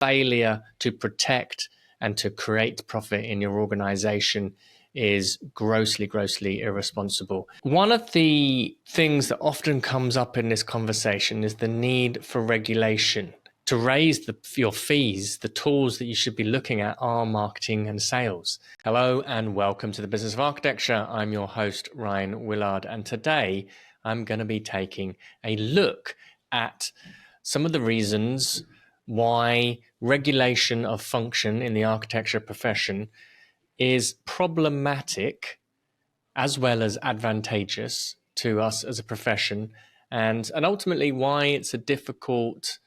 failure to protect and to create profit in your organization is grossly, grossly irresponsible. One of the things that often comes up in this conversation is the need for regulation. To raise your fees, the tools that you should be looking at are marketing and sales. Hello and welcome to the Business of Architecture. I'm your host, Rion Willard, and today I'm going to be taking a look at some of the reasons why regulation of function in the architecture profession is problematic as well as advantageous to us as a profession, and ultimately why it's a difficult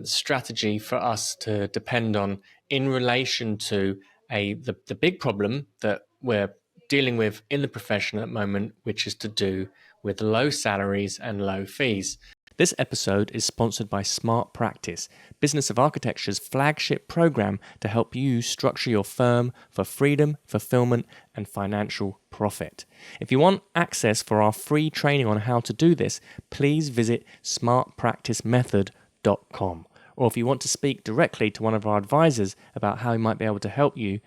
strategy for us to depend on in relation to the big problem that we're dealing with in the profession at the moment, which is to do with low salaries and low fees. This episode is sponsored by Smart Practice, Business of Architecture's flagship program to help you structure your firm for freedom, fulfillment, and financial profit. If you want access for our free training on how to do this, please visit smartpracticemethod.com. Or if you want to speak directly to one of our advisors about how we might be able to help you,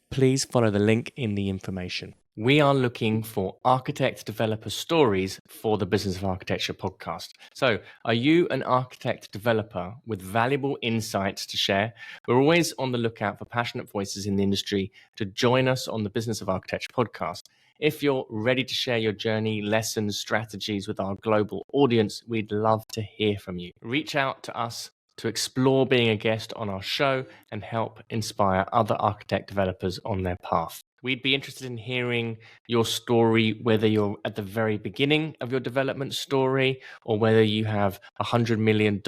please follow the link in the information. We are looking for architect developer stories for the Business of Architecture podcast. So, are you an architect developer with valuable insights to share? We're always on the lookout for passionate voices in the industry to join us on the Business of Architecture podcast. If you're ready to share your journey, lessons, strategies with our global audience, we'd love to hear from you. Reach out to us to explore being a guest on our show and help inspire other architect developers on their path. We'd be interested in hearing your story, whether you're at the very beginning of your development story or whether you have $100 million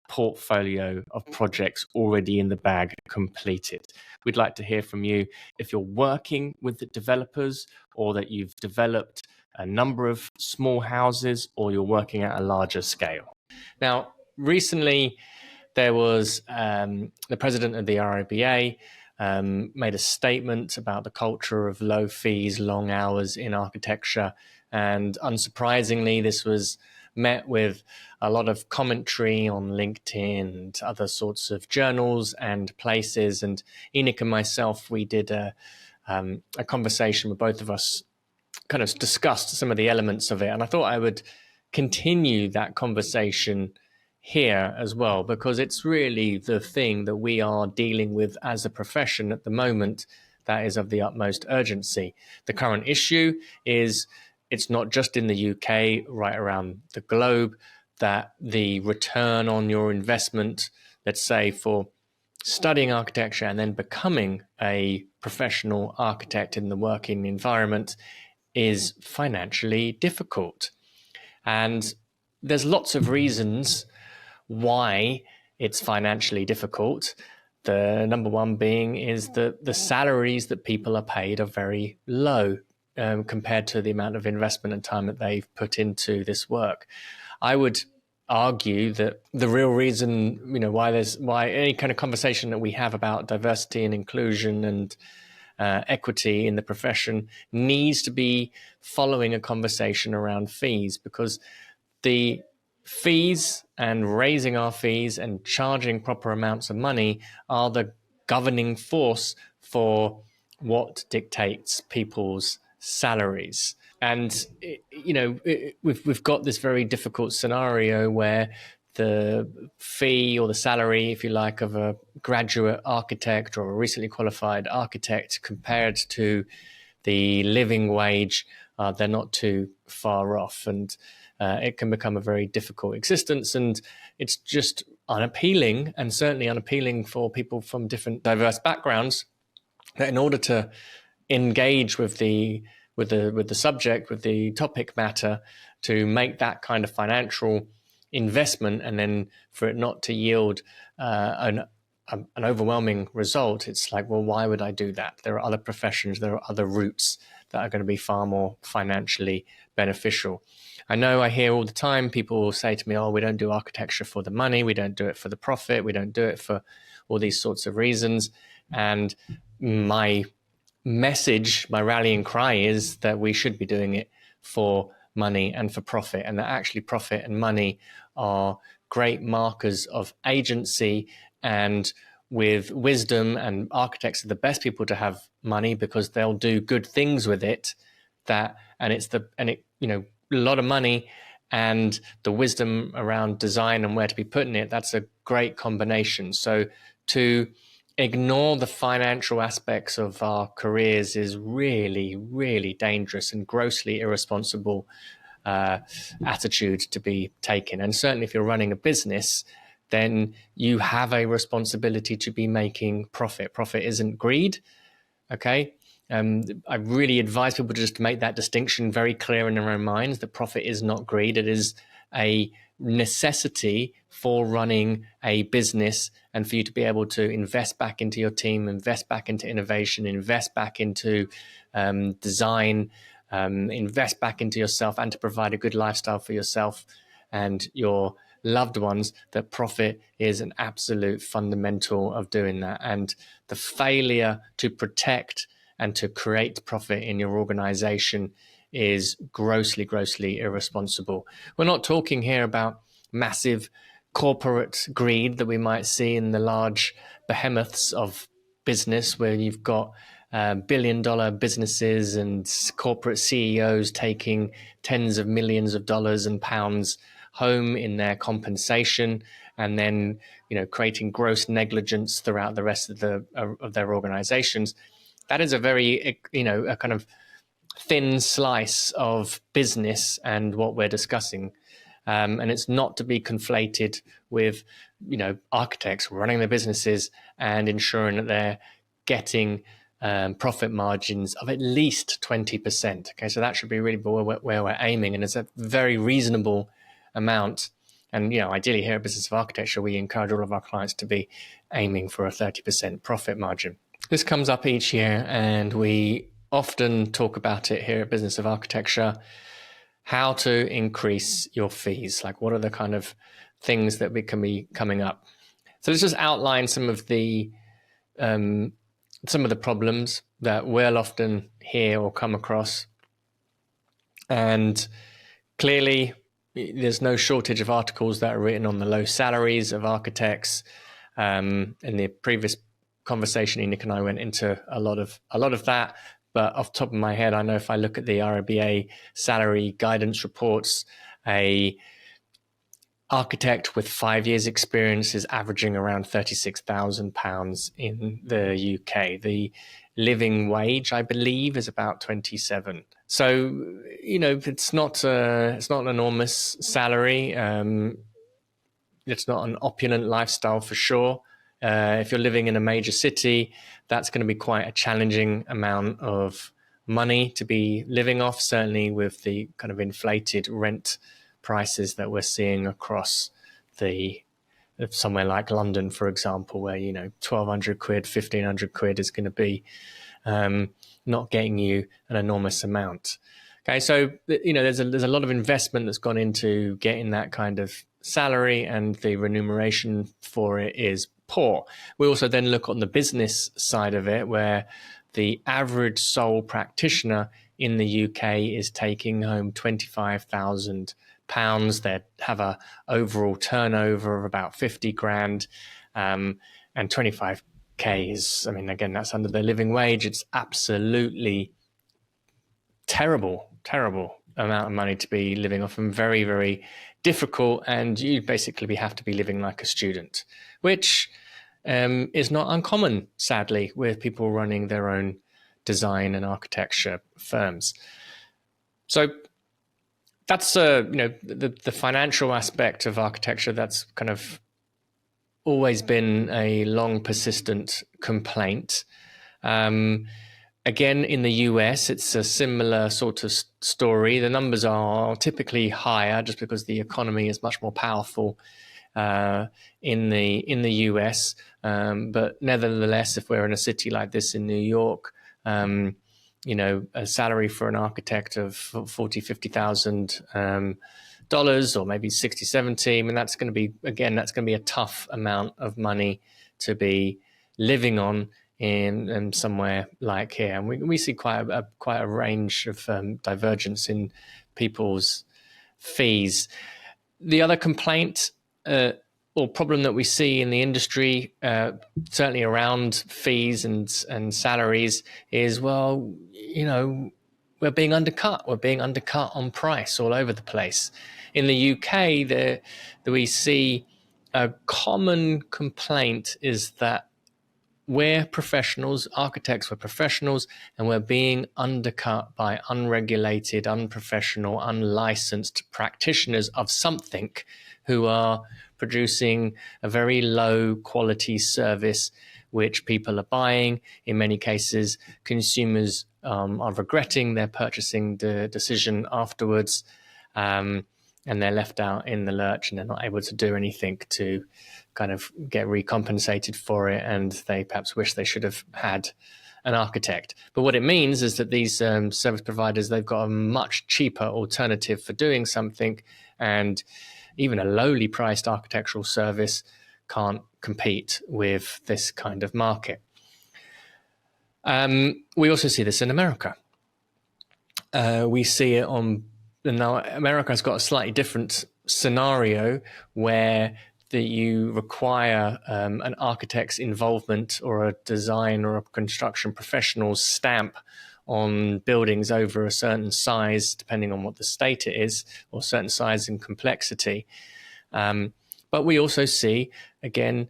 portfolio of projects already in the bag completed. We'd like to hear from you if you're working with the developers or that you've developed a number of small houses or you're working at a larger scale. Now, recently, there was the president of the RIBA made a statement about the culture of low fees, long hours in architecture. And unsurprisingly, this was met with a lot of commentary on LinkedIn and other sorts of journals and places. And Enoch and myself, we did a conversation where both of us kind of discussed some of the elements of it. And I thought I would continue that conversation here as well, because it's really the thing that we are dealing with as a profession at the moment that is of the utmost urgency. The current issue is it's not just in the UK, right around the globe, that the return on your investment, let's say for studying architecture and then becoming a professional architect in the working environment, is financially difficult. And there's lots of reasons why it's financially difficult. The number one being is that the salaries that people are paid are very low compared to the amount of investment and time that they've put into this work. I would argue that the real reason, why any kind of conversation that we have about diversity and inclusion and equity in the profession needs to be following a conversation around fees, because the fees and raising our fees and charging proper amounts of money are the governing force for what dictates people's salaries. And, we've got this very difficult scenario where the fee or the salary, if you like, of a graduate architect or a recently qualified architect compared to the living wage, they're not too far off. And it can become a very difficult existence, and it's just unappealing, and certainly unappealing for people from different diverse backgrounds, that in order to engage with the subject, with the topic matter, to make that kind of financial investment and then for it not to yield an overwhelming result, it's like, well, why would I do that? There are other professions, there are other routes that are going to be far more financially beneficial. I know I hear all the time people will say to me, oh, we don't do architecture for the money, we don't do it for the profit, we don't do it for all these sorts of reasons. And my message, my rallying cry is that we should be doing it for money and for profit, and that actually profit and money are great markers of agency and with wisdom, and architects are the best people to have money because they'll do good things with it. A lot of money and the wisdom around design and where to be putting it, that's a great combination. So to ignore the financial aspects of our careers is really, really dangerous and grossly irresponsible attitude to be taken. And certainly if you're running a business, then you have a responsibility to be making profit. Profit isn't greed, okay? I really advise people to just make that distinction very clear in their own minds, that profit is not greed. It is a necessity for running a business and for you to be able to invest back into your team, invest back into innovation, invest back into design, invest back into yourself, and to provide a good lifestyle for yourself and your loved ones. That profit is an absolute fundamental of doing that. And the failure to protect and to create profit in your organization is grossly, grossly irresponsible. We're not talking here about massive corporate greed that we might see in the large behemoths of business, where you've got billion-dollar businesses and corporate CEOs taking tens of millions of dollars and pounds home in their compensation, and then creating gross negligence throughout the rest of their organizations. That is a very a kind of thin slice of business and what we're discussing, and it's not to be conflated with architects running their businesses and ensuring that they're getting profit margins of at least 20%. Okay, so that should be really where we're aiming, and it's a very reasonable amount. And ideally here at Business of Architecture, we encourage all of our clients to be aiming for a 30% profit margin. This comes up each year, and we often talk about it here at Business of Architecture, how to increase your fees. Like, what are the kind of things that we can be coming up? So let's just outline some of the problems that we'll often hear or come across. And clearly, there's no shortage of articles that are written on the low salaries of architects. In the previous conversation, Nick and I went into a lot of that. But off the top of my head, I know if I look at the RIBA salary guidance reports, a architect with 5 years experience is averaging around £36,000 in the UK. The living wage, I believe, is about 27. So, it's not an enormous salary. It's not an opulent lifestyle for sure. If you're living in a major city, that's going to be quite a challenging amount of money to be living off, certainly with the kind of inflated rent prices that we're seeing across somewhere like London, for example, where 1,200 quid, 1,500 quid is going to be not getting you an enormous amount. Okay, so there's a lot of investment that's gone into getting that kind of salary, and the remuneration for it is poor. We also then look on the business side of it, where the average sole practitioner in the UK is taking home £25,000. They have a overall turnover of about 50 grand, and 25k is, again, that's under their living wage. It's absolutely terrible amount of money to be living off, and very, very difficult. And you basically have to be living like a student, which is not uncommon, sadly, with people running their own design and architecture firms. So that's the financial aspect of architecture. That's kind of always been a long, persistent complaint. Again, in the US, it's a similar sort of story. The numbers are typically higher just because the economy is much more powerful in the US. But nevertheless, if we're in a city like this in New York, a salary for an architect of $40,000-$50,000, or maybe 60, 70, that's going to be a tough amount of money to be living on in somewhere like here. And we see quite a range of divergence in people's fees. The other complaint or problem that we see in the industry, certainly around fees and salaries, is, well, we're being undercut. We're being undercut on price all over the place. In the UK, we see a common complaint is that we're professionals, architects, we're professionals, and we're being undercut by unregulated, unprofessional, unlicensed practitioners of something who are producing a very low quality service which people are buying. In many cases, consumers are regretting their purchasing decision afterwards, and they're left out in the lurch, and they're not able to do anything to kind of get recompensated for it, and they perhaps wish they should have had an architect. But what it means is that these service providers, they've got a much cheaper alternative for doing something, and even a lowly priced architectural service can't compete with this kind of market. We also see this in America. We see it now America's got a slightly different scenario where that you require an architect's involvement or a design or a construction professional's stamp on buildings over a certain size, depending on what the state it is, or certain size and complexity. But we also see, again,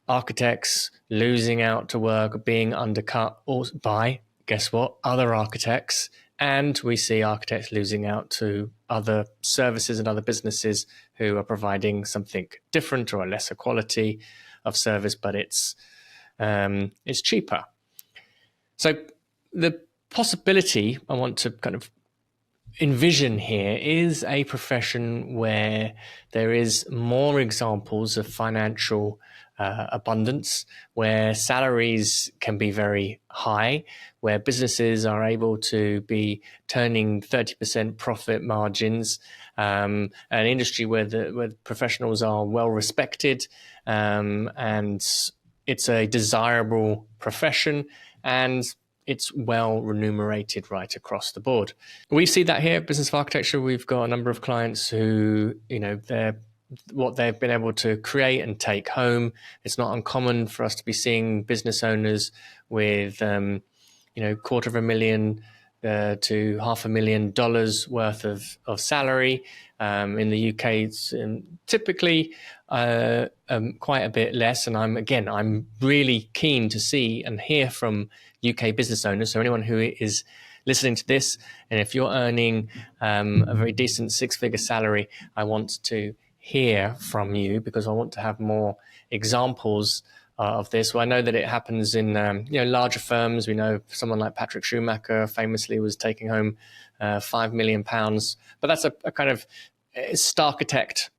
architects losing out to work, being undercut by, guess what, other architects. And we see architects losing out to other services and other businesses who are providing something different or a lesser quality of service, but it's cheaper. So the possibility I want to kind of envision here is a profession where there is more examples of financial abundance, where salaries can be very high, where businesses are able to be turning 30% profit margins, an industry where the professionals are well respected, and it's a desirable profession, and it's well remunerated right across the board. We see that here at Business of Architecture. We've got a number of clients who, what they've been able to create and take home. It's not uncommon for us to be seeing business owners with, $250,000 to $500,000 worth of salary. In the UK, it's typically quite a bit less. And I'm really keen to see and hear from UK business owners. So anyone who is listening to this, and if you're earning a very decent six-figure salary, I want to hear from you, because I want to have more examples of this. Well, I know that it happens in larger firms. We know someone like Patrick Schumacher famously was taking home £5 million, but that's a kind of Starchitect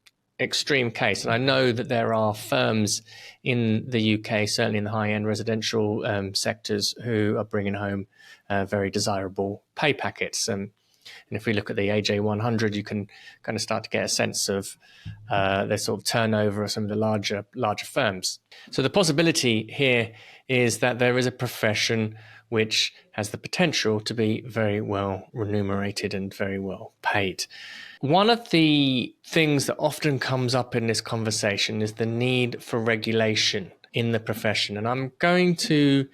extreme case. And I know that there are firms in the UK, certainly in the high-end residential sectors, who are bringing home very desirable pay packets. And if we look at the AJ100, you can kind of start to get a sense of their sort of turnover of some of the larger firms. So the possibility here is that there is a profession which has the potential to be very well remunerated and very well paid. One of the things that often comes up in this conversation is the need for regulation in the profession. And I'm going to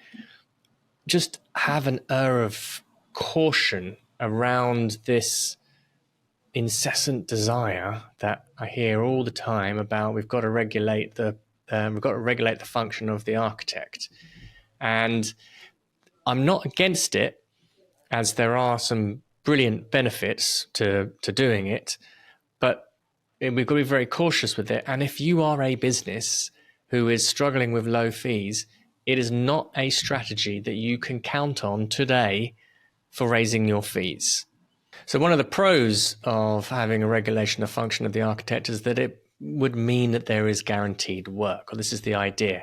just have an air of caution around this incessant desire that I hear all the time about we've got to regulate the function of the architect. And I'm not against it, as there are some brilliant benefits to doing it, but we've got to be very cautious with it. And if you are a business who is struggling with low fees, it is not a strategy that you can count on today for raising your fees. So one of the pros of having a regulation of function of the architect is that it would mean that there is guaranteed work, or this is the idea.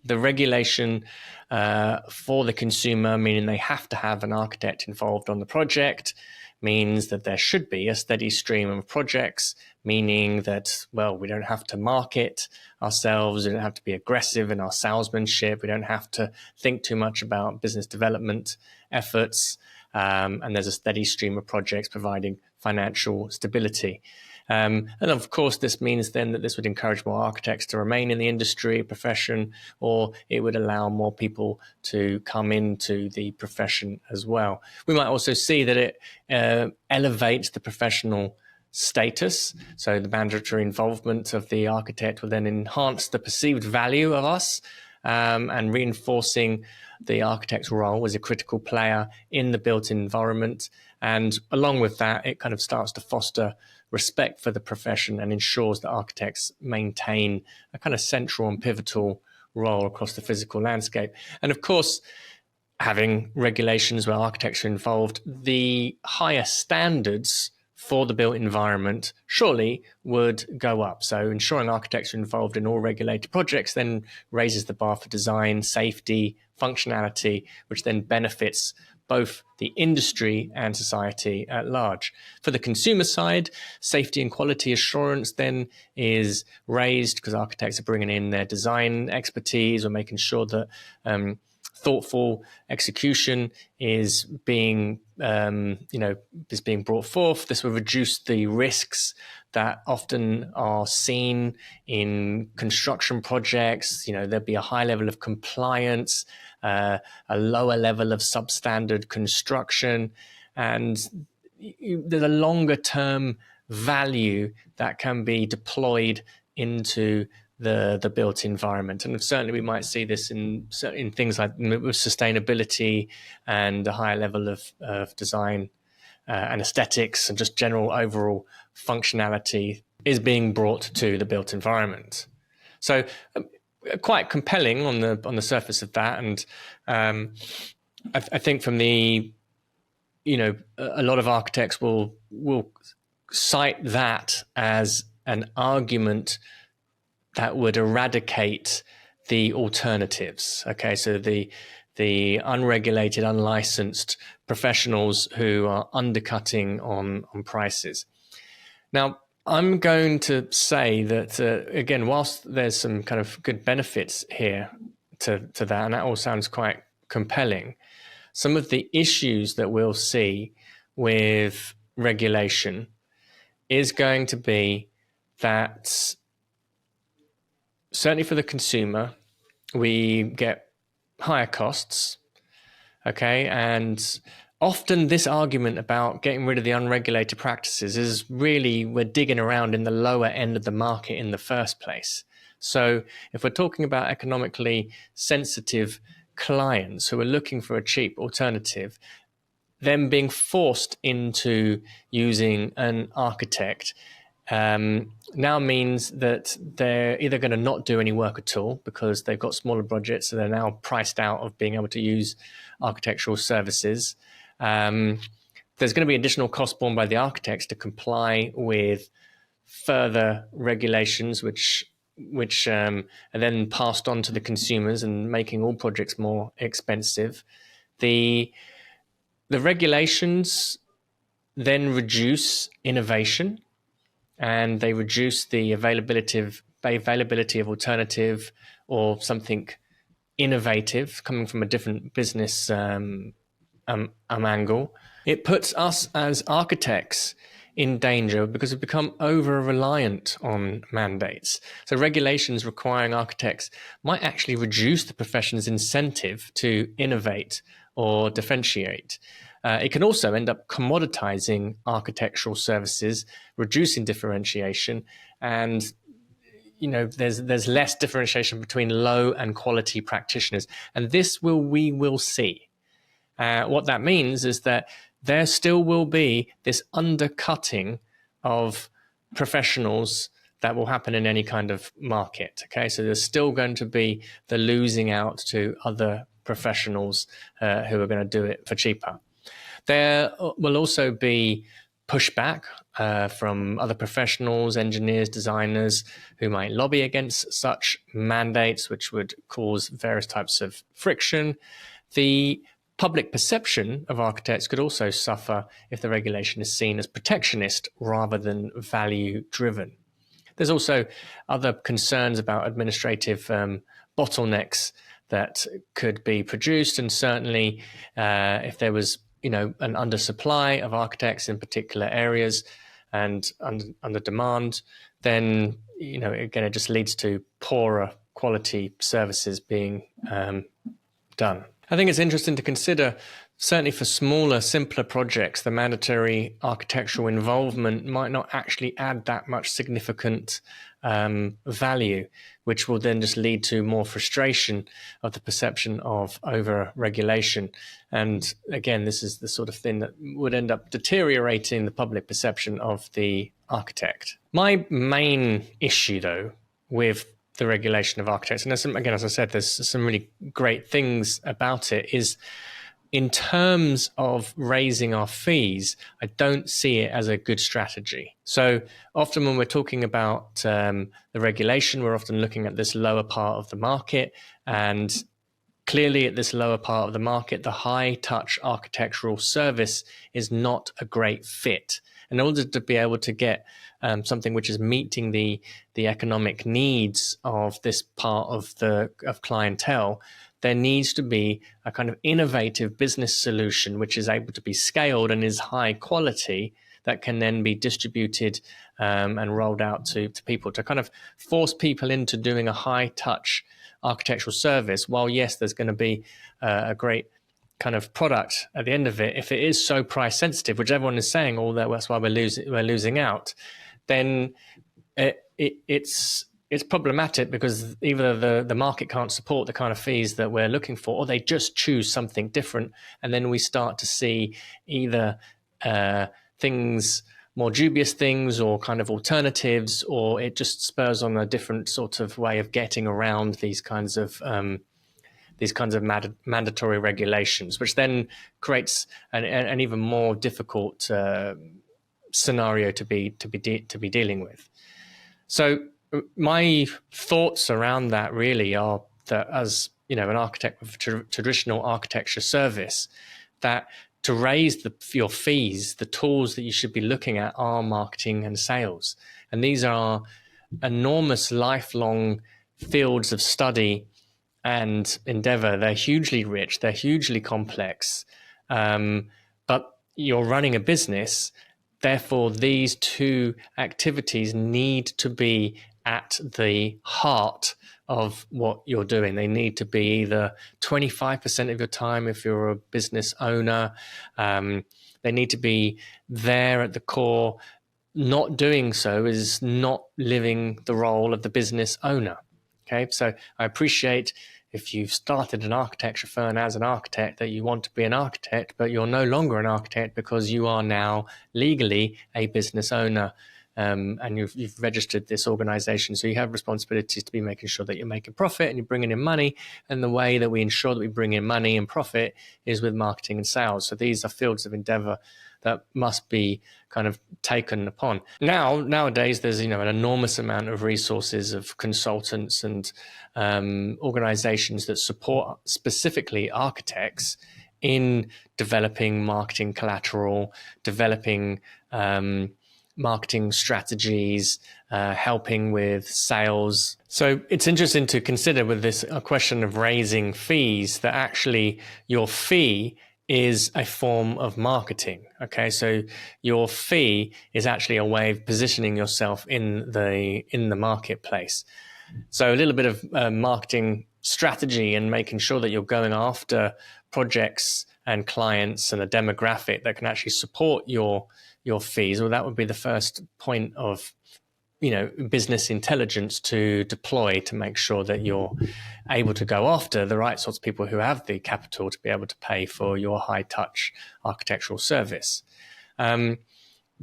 The regulation for the consumer, meaning they have to have an architect involved on the project, means that there should be a steady stream of projects, meaning that, well, we don't have to market ourselves, we don't have to be aggressive in our salesmanship, we don't have to think too much about business development efforts, and there's a steady stream of projects providing financial stability. And of course, this means then that this would encourage more architects to remain in the industry, profession, or it would allow more people to come into the profession as well. We might also see that it elevates the professional status. So the mandatory involvement of the architect will then enhance the perceived value of us, and reinforcing the architect's role as a critical player in the built environment. And along with that, it kind of starts to foster respect for the profession and ensures that architects maintain a kind of central and pivotal role across the physical landscape. And of course, having regulations where architects are involved, the higher standards for the built environment surely would go up. So ensuring architects are involved in all regulated projects then raises the bar for design, safety, functionality, which then benefits both the industry and society at large. For the consumer side, safety and quality assurance then is raised because architects are bringing in their design expertise or making sure that thoughtful execution is being brought forth. This will reduce the risks that often are seen in construction projects. There'll be a high level of compliance, a lower level of substandard construction, and there's a longer term value that can be deployed into the built environment. And certainly we might see this in things like with sustainability and a higher level of design and aesthetics and just general overall functionality is being brought to the built environment. So quite compelling on the surface of that. And I think from a lot of architects will cite that as an argument that would eradicate the alternatives. Okay, so the unregulated, unlicensed professionals who are undercutting on prices. Now, I'm going to say that, again, whilst there's some kind of good benefits here to that, and that all sounds quite compelling, some of the issues that we'll see with regulation is going to be that certainly for the consumer, we get higher costs, okay? And often this argument about getting rid of the unregulated practices is really we're digging around in the lower end of the market in the first place. So if we're talking about economically sensitive clients who are looking for a cheap alternative, them being forced into using an architect now means that they're either going to not do any work at all because they've got smaller budgets, so they're now priced out of being able to use architectural services. There's going to be additional costs borne by the architects to comply with further regulations, which are then passed on to the consumers and making all projects more expensive. The regulations then reduce innovation, and they reduce the availability of alternative or something innovative coming from a different business angle. It puts us as architects in danger because we've become over-reliant on mandates. So regulations requiring architects might actually reduce the profession's incentive to innovate or differentiate. It can also end up commoditizing architectural services, reducing differentiation, and there's less differentiation between low and quality practitioners. And this we will see. What that means is that there still will be this undercutting of professionals that will happen in any kind of market. Okay, so there's still going to be the losing out to other professionals who are going to do it for cheaper. There will also be pushback from other professionals, engineers, designers who might lobby against such mandates, which would cause various types of friction. The public perception of architects could also suffer if the regulation is seen as protectionist rather than value-driven. There's also other concerns about administrative bottlenecks that could be produced, and certainly if there was an undersupply of architects in particular areas, and under demand, then again, it just leads to poorer quality services being done. I think it's interesting to consider, certainly for smaller, simpler projects, the mandatory architectural involvement might not actually add that much significant value, which will then just lead to more frustration of the perception of over-regulation. And again, this is the sort of thing that would end up deteriorating the public perception of the architect. My main issue, though, with the regulation of architects, and there's some, again, as I said, there's some really great things about it, is in terms of raising our fees, I don't see it as a good strategy. So often when we're talking about the regulation, we're often looking at this lower part of the market, and clearly at this lower part of the market, the high-touch architectural service is not a great fit. In order to be able to get something which is meeting the economic needs of this part of clientele, there needs to be a kind of innovative business solution which is able to be scaled and is high quality, that can then be distributed and rolled out to people, to kind of force people into doing a high-touch architectural service. While yes, there's going to be a great kind of product at the end of it, if it is so price sensitive, which everyone is saying, that's why we're losing out, then it's problematic, because either the market can't support the kind of fees that we're looking for, or they just choose something different, and then we start to see either more dubious things, or kind of alternatives, or it just spurs on a different sort of way of getting around these kinds of mandatory regulations, which then creates an even more difficult scenario to be dealing with. So my thoughts around that really are that, as an architect with traditional architecture service, that to raise your fees, the tools that you should be looking at are marketing and sales. And these are enormous lifelong fields of study and endeavor. They're hugely rich, they're hugely complex, but you're running a business. Therefore, these two activities need to be at the heart of what you're doing. They need to be either 25% of your time if you're a business owner. They need to be there at the core. Not doing so is not living the role of the business owner. Okay, so I appreciate if you've started an architecture firm as an architect, that you want to be an architect, but you're no longer an architect because you are now legally a business owner, and you've registered this organization. So you have responsibilities to be making sure that you're making profit and you're bringing in money. And the way that we ensure that we bring in money and profit is with marketing and sales. So these are fields of endeavor that must be kind of taken upon. Nowadays, there's an enormous amount of resources of consultants and organizations that support specifically architects in developing marketing collateral, developing marketing strategies, helping with sales. So it's interesting to consider with this question of raising fees, that actually your fee is a form of marketing. Okay, so your fee is actually a way of positioning yourself in the marketplace. So a little bit of marketing strategy and making sure that you're going after projects and clients and a demographic that can actually support your fees. Well, that would be the first point of business intelligence to deploy, to make sure that you're able to go after the right sorts of people who have the capital to be able to pay for your high touch architectural service. The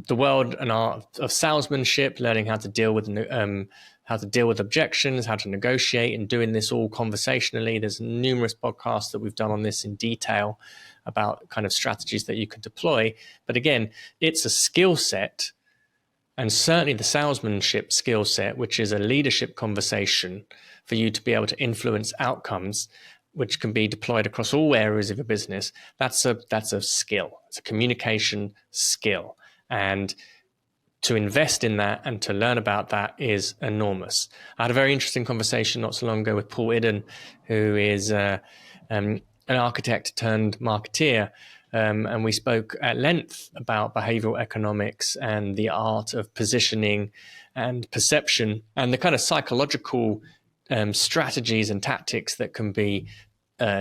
world and art of salesmanship, learning how to deal with objections, how to negotiate, and doing this all conversationally. There's numerous podcasts that we've done on this in detail about kind of strategies that you could deploy. But again, it's a skill set, and certainly the salesmanship skill set, which is a leadership conversation for you to be able to influence outcomes, which can be deployed across all areas of your business. That's a skill. It's a communication skill. And to invest in that and to learn about that is enormous. I had a very interesting conversation not so long ago with Paul Idden, who is an architect turned marketeer, And we spoke at length about behavioral economics and the art of positioning and perception and the kind of psychological strategies and tactics that can be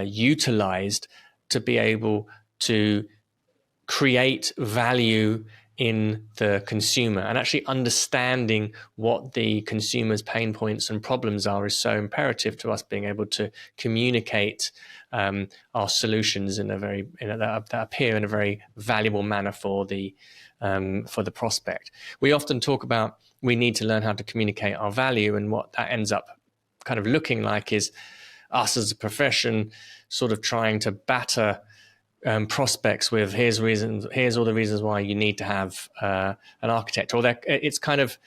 utilized to be able to create value in the consumer. And actually understanding what the consumer's pain points and problems are is so imperative to us being able to communicate our solutions in a very that appear in a very valuable manner for the prospect. We often talk about we need to learn how to communicate our value, and what that ends up kind of looking like is us as a profession sort of trying to batter prospects with here's all the reasons why you need to have an architect. Or it's kind of,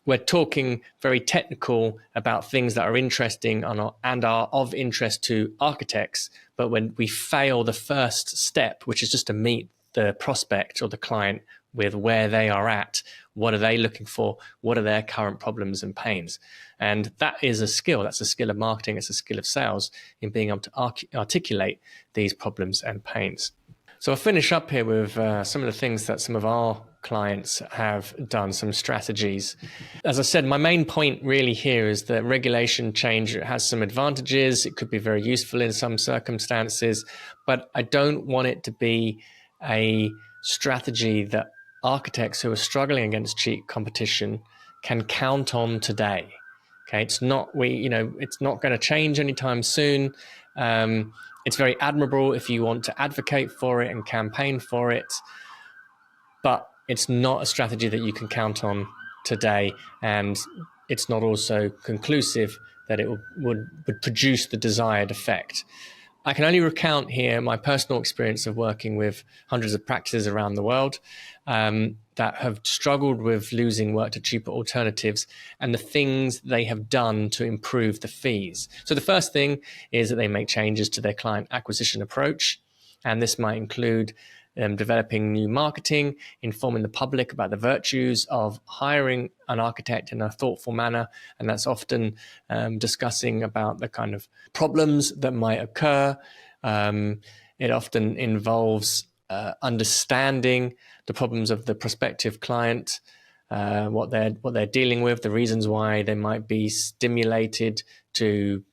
we're talking very technical about things that are interesting and are of interest to architects, but when we fail the first step, which is just to meet the prospect or the client with where they are at, what are they looking for, what are their current problems and pains. And that is a skill. That's a skill of marketing. It's a skill of sales in being able to articulate these problems and pains. So I'll finish up here with some of the things that some of our clients have done, some strategies. As I said, my main point really here is that regulation change has some advantages. It could be very useful in some circumstances, but I don't want it to be a strategy that architects who are struggling against cheap competition can count on today. Okay, it's not going to change anytime soon. It's very admirable if you want to advocate for it and campaign for it, but it's not a strategy that you can count on today, and it's not also conclusive that it would produce the desired effect. I can only recount here my personal experience of working with hundreds of practices around the world that have struggled with losing work to cheaper alternatives and the things they have done to improve the fees. So the first thing is that they make changes to their client acquisition approach. And this might include developing new marketing, informing the public about the virtues of hiring an architect in a thoughtful manner. And that's often discussing about the kind of problems that might occur. It often involves understanding the problems of the prospective client, what they're dealing with, the reasons why they might be stimulated to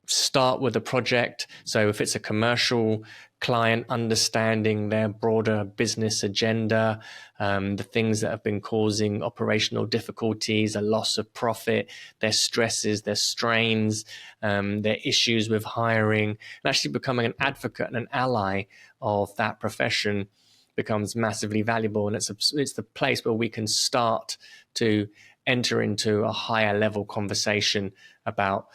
start with a project. So if it's a commercial client, understanding their broader business agenda, the things that have been causing operational difficulties, a loss of profit, their stresses, their strains, their issues with hiring, and actually becoming an advocate and an ally of that profession becomes massively valuable. And it's the place where we can start to enter into a higher level conversation about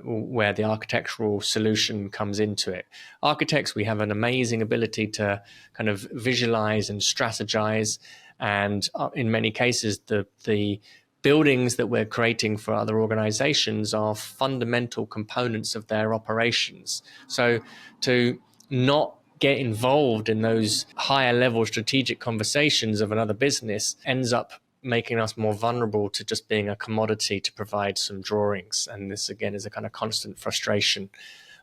where the architectural solution comes into it. Architects, we have an amazing ability to kind of visualize and strategize, and in many cases the buildings that we're creating for other organizations are fundamental components of their operations. So to not get involved in those higher level strategic conversations of another business ends up making us more vulnerable to just being a commodity to provide some drawings. And this, again, is a kind of constant frustration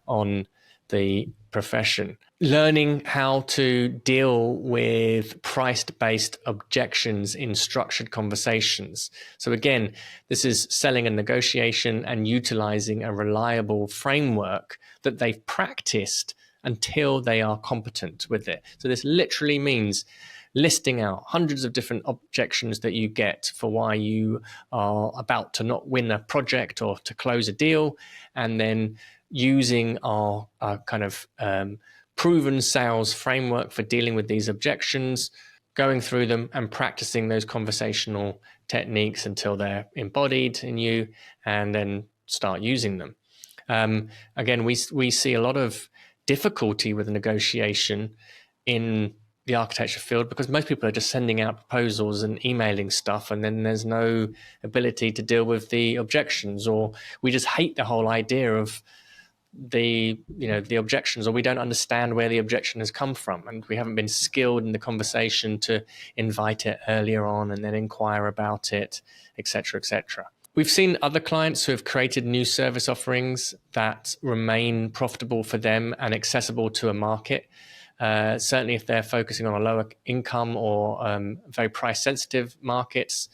on the profession. Learning how to deal with price-based objections in structured conversations. So again, this is selling and negotiation and utilizing a reliable framework that they've practiced until they are competent with it. So this literally means listing out hundreds of different objections that you get for why you are about to not win a project or to close a deal, and then using our kind of proven sales framework for dealing with these objections, going through them and practicing those conversational techniques until they're embodied in you, and then start using them. Again, we see a lot of difficulty with negotiation in the architecture field because most people are just sending out proposals and emailing stuff, and then there's no ability to deal with the objections, or we just hate the whole idea of the objections, or we don't understand where the objection has come from, and we haven't been skilled in the conversation to invite it earlier on and then inquire about it, etc., etc. We've seen other clients who have created new service offerings that remain profitable for them and accessible to a market. Certainly if they're focusing on a lower income or very price sensitive markets,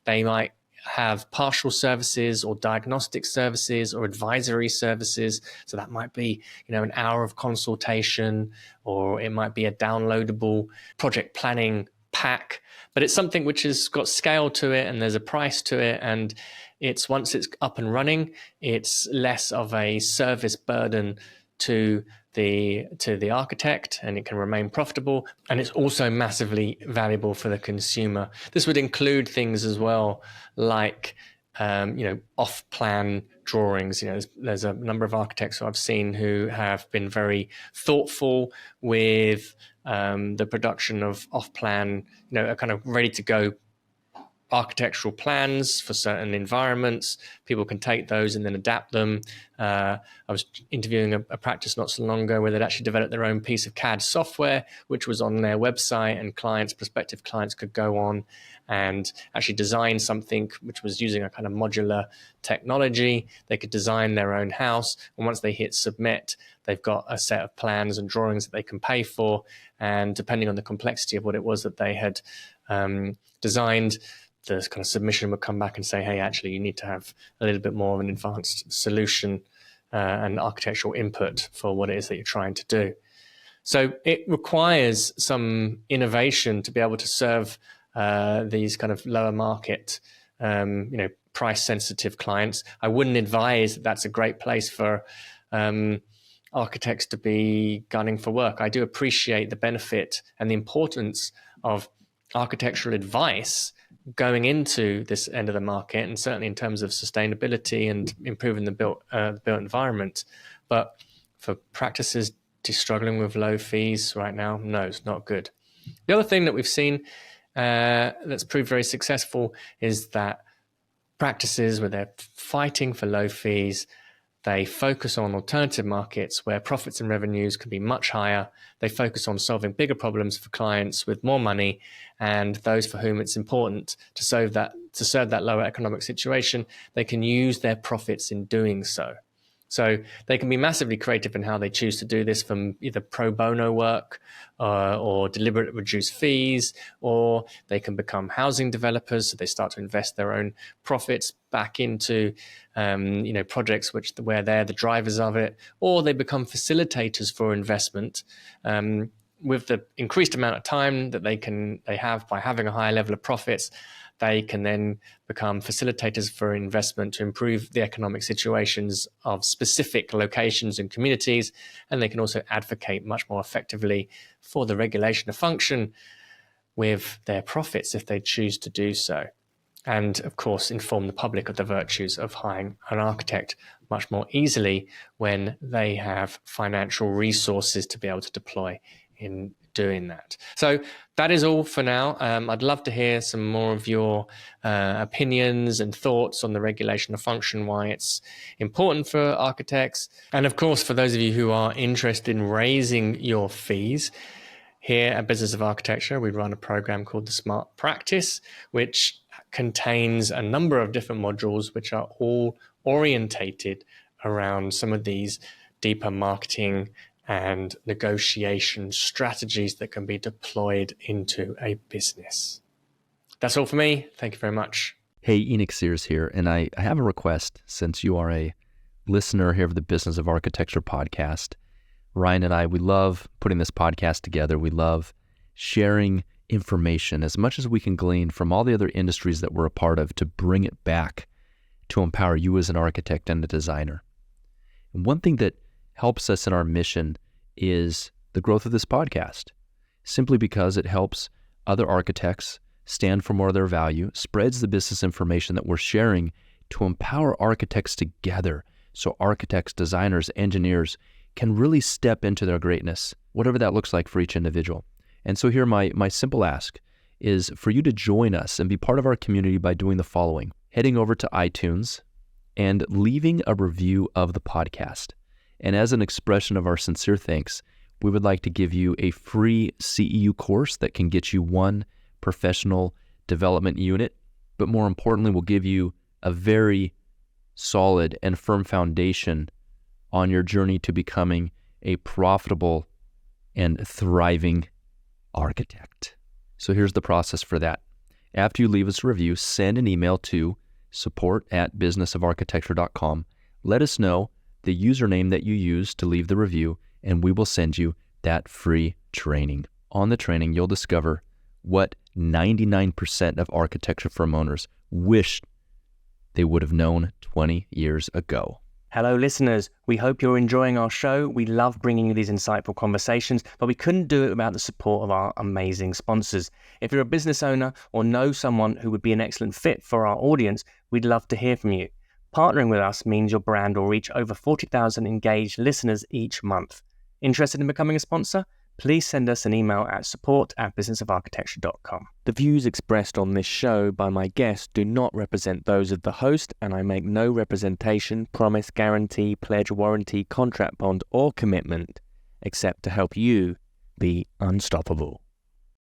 they might have partial services or diagnostic services or advisory services. So that might be, an hour of consultation, or it might be a downloadable project planning pack, but it's something which has got scale to it and there's a price to it. And once it's up and running, it's less of a service burden to the architect, and it can remain profitable, and it's also massively valuable for the consumer. This would include things as well like off-plan drawings. There's a number of architects who I've seen who have been very thoughtful with the production of off-plan, a kind of ready to go architectural plans for certain environments. People can take those and then adapt them. I was interviewing a practice not so long ago where they'd actually developed their own piece of CAD software, which was on their website, and prospective clients could go on and actually design something which was using a kind of modular technology. They could design their own house, and once they hit submit, they've got a set of plans and drawings that they can pay for, and depending on the complexity of what it was that they had designed, the kind of submission would come back and say, hey, actually, you need to have a little bit more of an advanced solution and architectural input for what it is that you're trying to do. So it requires some innovation to be able to serve these kind of lower market, price sensitive clients. I wouldn't advise that that's a great place for architects to be gunning for work. I do appreciate the benefit and the importance of architectural advice going into this end of the market, and certainly in terms of sustainability and improving the built environment. But for practices struggling with low fees right now, no, it's not good. The other thing that we've seen that's proved very successful is that practices where they're fighting for low fees, they focus on alternative markets where profits and revenues can be much higher. They focus on solving bigger problems for clients with more money, and those for whom it's important to serve that lower economic situation, they can use their profits in doing so. So they can be massively creative in how they choose to do this, from either pro bono work or deliberate reduced fees, or they can become housing developers. So they start to invest their own profits back into projects where they're the drivers of it, or they become facilitators for investment. With the increased amount of time that they have by having a higher level of profits, they can then become facilitators for investment to improve the economic situations of specific locations and communities. And they can also advocate much more effectively for the regulation of function with their profits if they choose to do so. And of course, inform the public of the virtues of hiring an architect much more easily when they have financial resources to be able to deploy in doing that. So that is all for now. I'd love to hear some more of your opinions and thoughts on the regulation of function, why it's important for architects. And of course, for those of you who are interested in raising your fees, here at Business of Architecture, we run a program called the Smart Practice, which contains a number of different modules, which are all orientated around some of these deeper marketing and negotiation strategies that can be deployed into a business. That's all for me. Thank you very much. Hey, Enoch Sears here, and I have a request. Since you are a listener here of the Business of Architecture podcast, Ryan and I, we love putting this podcast together. We love sharing information as much as we can glean from all the other industries that we're a part of to bring it back to empower you as an architect and a designer. And one thing that helps us in our mission is the growth of this podcast, simply because it helps other architects stand for more of their value, spreads the business information that we're sharing to empower architects together, so architects, designers, engineers can really step into their greatness, whatever that looks like for each individual. And so here my simple ask is for you to join us and be part of our community by doing the following: heading over to iTunes and leaving a review of the podcast. And as an expression of our sincere thanks, we would like to give you a free CEU course that can get you one professional development unit, but more importantly, we'll give you a very solid and firm foundation on your journey to becoming a profitable and thriving architect. So here's the process for that. After you leave us a review, send an email to support@businessofarchitecture.com. Let us know the username that you use to leave the review, and we will send you that free training. On the training, you'll discover what 99% of architecture firm owners wish they would have known 20 years ago. Hello, listeners. We hope you're enjoying our show. We love bringing you these insightful conversations, but we couldn't do it without the support of our amazing sponsors. If you're a business owner or know someone who would be an excellent fit for our audience, we'd love to hear from you. Partnering with us means your brand will reach over 40,000 engaged listeners each month. Interested in becoming a sponsor? Please send us an email at support@businessofarchitecture.com. The views expressed on this show by my guests do not represent those of the host, and I make no representation, promise, guarantee, pledge, warranty, contract bond, or commitment except to help you be unstoppable.